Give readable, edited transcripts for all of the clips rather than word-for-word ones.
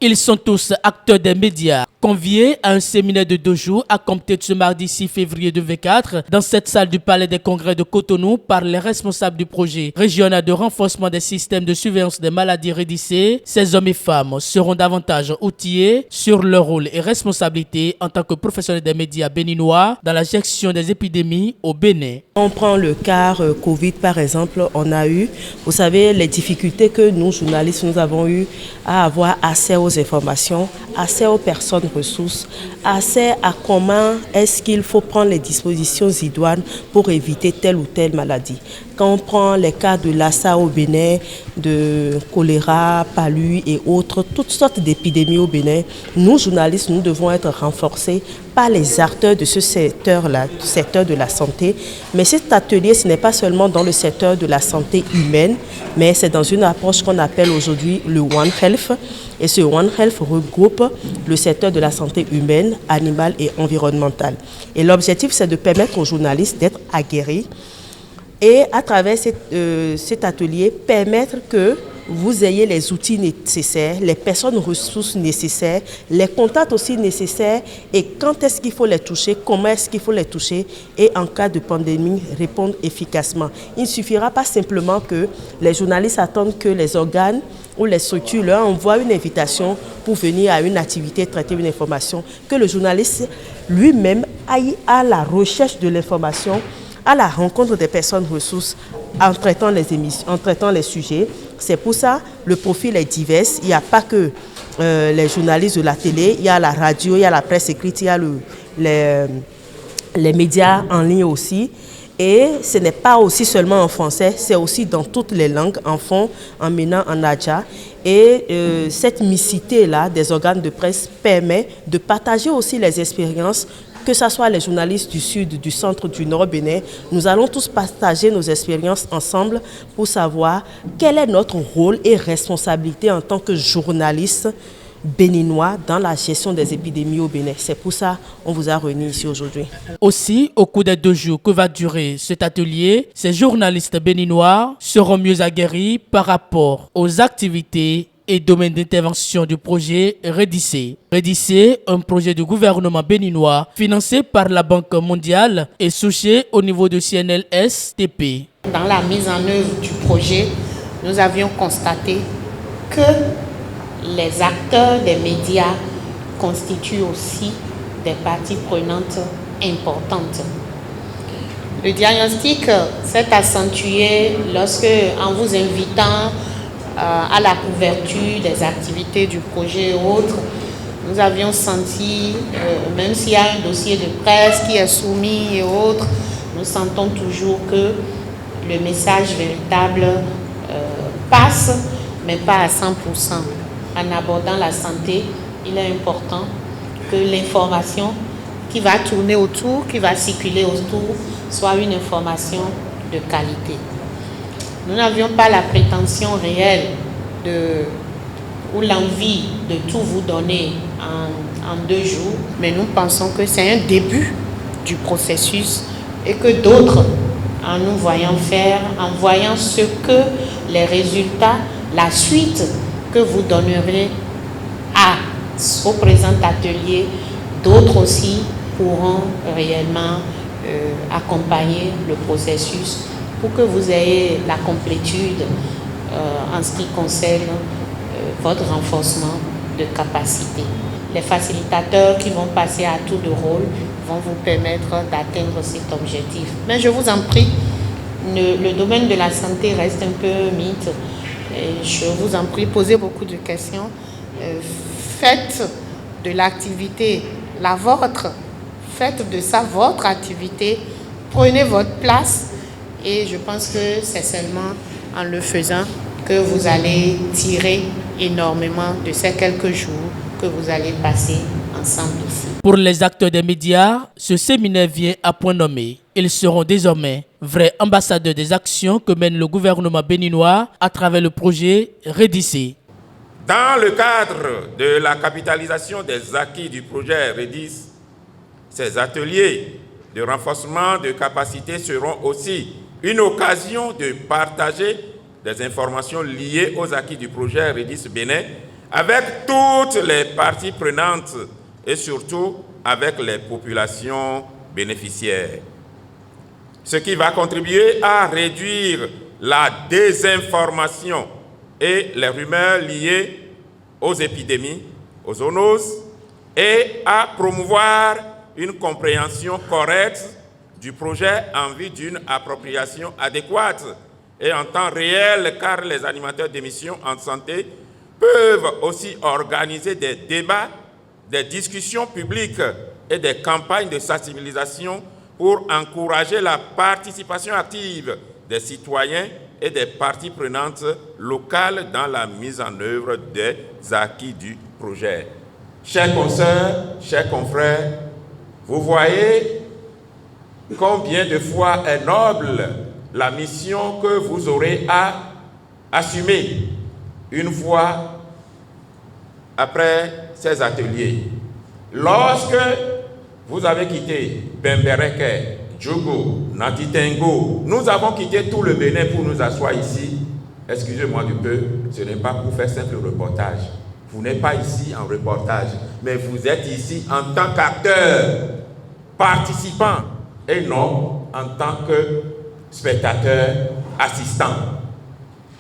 Ils sont tous acteurs des médias, conviés à un séminaire de 2 jours à compter de ce mardi 6 février 2024 dans cette salle du Palais des Congrès de Cotonou par les responsables du projet régional de renforcement des systèmes de surveillance des maladies REDIC. Ces hommes et femmes seront davantage outillés sur leur rôle et responsabilité en tant que professionnels des médias béninois dans la gestion des épidémies au Bénin. On prend le cas Covid par exemple, on a eu, vous savez, les difficultés que nous journalistes, nous avons eu à avoir accès aux informations, accès aux personnes ressources, accès à comment est-ce qu'il faut prendre les dispositions idoines pour éviter telle ou telle maladie. Quand on prend les cas de Lassa au Bénin, de choléra, palu et autres, toutes sortes d'épidémies au Bénin, nous journalistes, nous devons être renforcés par les acteurs de ce secteur-là, du secteur de la santé. Mais cet atelier, ce n'est pas seulement dans le secteur de la santé humaine, mais c'est dans une approche qu'on appelle aujourd'hui le One Health. Et ce One Health regroupe le secteur de la santé humaine, animale et environnementale. Et l'objectif, c'est de permettre aux journalistes d'être aguerris et à travers cet atelier, permettre que vous ayez les outils nécessaires, les personnes ressources nécessaires, les contacts aussi nécessaires et quand est-ce qu'il faut les toucher, comment est-ce qu'il faut les toucher et en cas de pandémie, répondre efficacement. Il ne suffira pas simplement que les journalistes attendent que les organes ou les structures leur envoient une invitation pour venir à une activité, traiter une information, que le journaliste lui-même aille à la recherche de l'information, à la rencontre des personnes ressources en traitant les émissions, en traitant les sujets. C'est pour ça le profil est divers. Il n'y a pas que les journalistes de la télé, il y a la radio, il y a la presse écrite, il y a les médias en ligne aussi. Et ce n'est pas aussi seulement en français, c'est aussi dans toutes les langues, en fond, en MENA, en Adja. Et cette mixité-là des organes de presse permet de partager aussi les expériences, que ce soit les journalistes du sud, du centre, du nord Bénin. Nous allons tous partager nos expériences ensemble pour savoir quel est notre rôle et responsabilité en tant que journaliste béninois dans la gestion des épidémies au Bénin. C'est pour ça qu'on vous a réunis ici aujourd'hui. Aussi, au cours des 2 jours que va durer cet atelier, ces journalistes béninois seront mieux aguerris par rapport aux activités et domaines d'intervention du projet REDIC. REDIC, un projet du gouvernement béninois financé par la Banque mondiale et souché au niveau de CNLS-TP. Dans la mise en œuvre du projet, nous avions constaté que les acteurs des médias constituent aussi des parties prenantes importantes. Le diagnostic s'est accentué lorsque, en vous invitant à la couverture des activités du projet et autres, nous avions senti, même s'il y a un dossier de presse qui est soumis et autres, nous sentons toujours que le message véritable passe, mais pas à 100%. En abordant la santé, il est important que l'information qui va tourner autour, qui va circuler autour, soit une information de qualité. Nous n'avions pas la prétention réelle ou l'envie de tout vous donner en 2 jours, mais nous pensons que c'est un début du processus et que d'autres, en nous voyant faire, en voyant ce que les résultats, la suite que vous donnerez au présent atelier, d'autres aussi pourront réellement accompagner le processus pour que vous ayez la complétude en ce qui concerne votre renforcement de capacité. Les facilitateurs qui vont passer à tour de rôle vont vous permettre d'atteindre cet objectif. Mais je vous en prie, le domaine de la santé reste un peu mythe. Et je vous en prie, posez beaucoup de questions. Faites de l'activité la vôtre. Faites de ça votre activité. Prenez votre place. Et je pense que c'est seulement en le faisant que vous allez tirer énormément de ces quelques jours que vous allez passer ensemble ici. Pour les acteurs des médias, ce séminaire vient à point nommé. Ils seront désormais vrais ambassadeurs des actions que mène le gouvernement béninois à travers le projet REDIC. Dans le cadre de la capitalisation des acquis du projet REDIC, ces ateliers de renforcement de capacité seront aussi une occasion de partager des informations liées aux acquis du projet REDIC Bénin avec toutes les parties prenantes et surtout avec les populations bénéficiaires. Ce qui va contribuer à réduire la désinformation et les rumeurs liées aux épidémies, aux zoonoses, et à promouvoir une compréhension correcte du projet en vue d'une appropriation adéquate et en temps réel, car les animateurs d'émissions en santé peuvent aussi organiser des débats, des discussions publiques et des campagnes de sensibilisation pour encourager la participation active des citoyens et des parties prenantes locales dans la mise en œuvre des acquis du projet. Chers consoeurs, chers confrères, vous voyez combien de fois est noble la mission que vous aurez à assumer une fois après ces ateliers. Lorsque vous avez quitté Bembereke, Djogo, Natitengo, nous avons quitté tout le Bénin pour nous asseoir ici. Excusez-moi du peu, ce n'est pas pour faire simple reportage. Vous n'êtes pas ici en reportage, mais vous êtes ici en tant qu'acteur, participant, et non en tant que spectateur, assistant.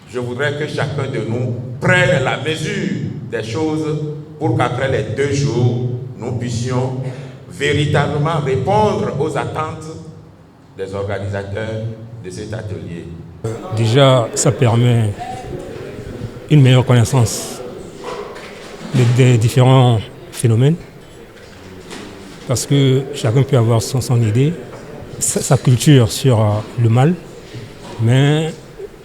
Je voudrais que chacun de nous prenne la mesure des choses pour qu'après les 2 jours, nous puissions véritablement répondre aux attentes des organisateurs de cet atelier. Déjà, ça permet une meilleure connaissance des différents phénomènes, parce que chacun peut avoir son idée, sa culture sur le mal, mais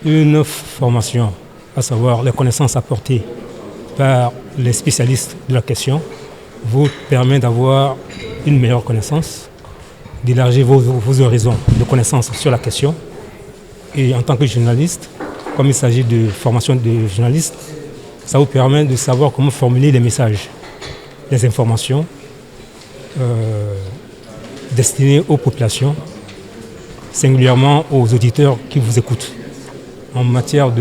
une formation, à savoir les connaissances apportées par les spécialistes de la question, vous permet d'avoir une meilleure connaissance, d'élargir vos horizons de connaissances sur la question. Et en tant que journaliste, comme il s'agit de formation de journaliste, ça vous permet de savoir comment formuler les messages, les informations destinées aux populations, singulièrement aux auditeurs qui vous écoutent. En matière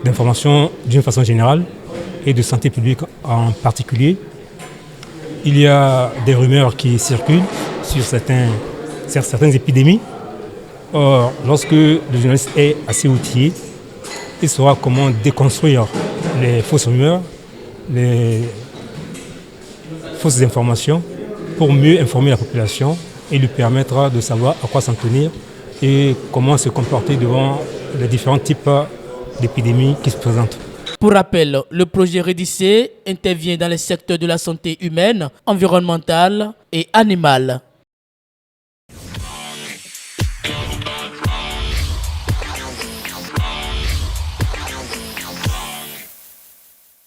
d'information d'une façon générale et de santé publique en particulier, il y a des rumeurs qui circulent sur certaines épidémies. Or, lorsque le journaliste est assez outillé, il saura comment déconstruire les fausses rumeurs, les fausses informations pour mieux informer la population et lui permettre de savoir à quoi s'en tenir et comment se comporter devant les différents types d'épidémies qui se présentent. Pour rappel, le projet Redissé intervient dans les secteurs de la santé humaine, environnementale et animale.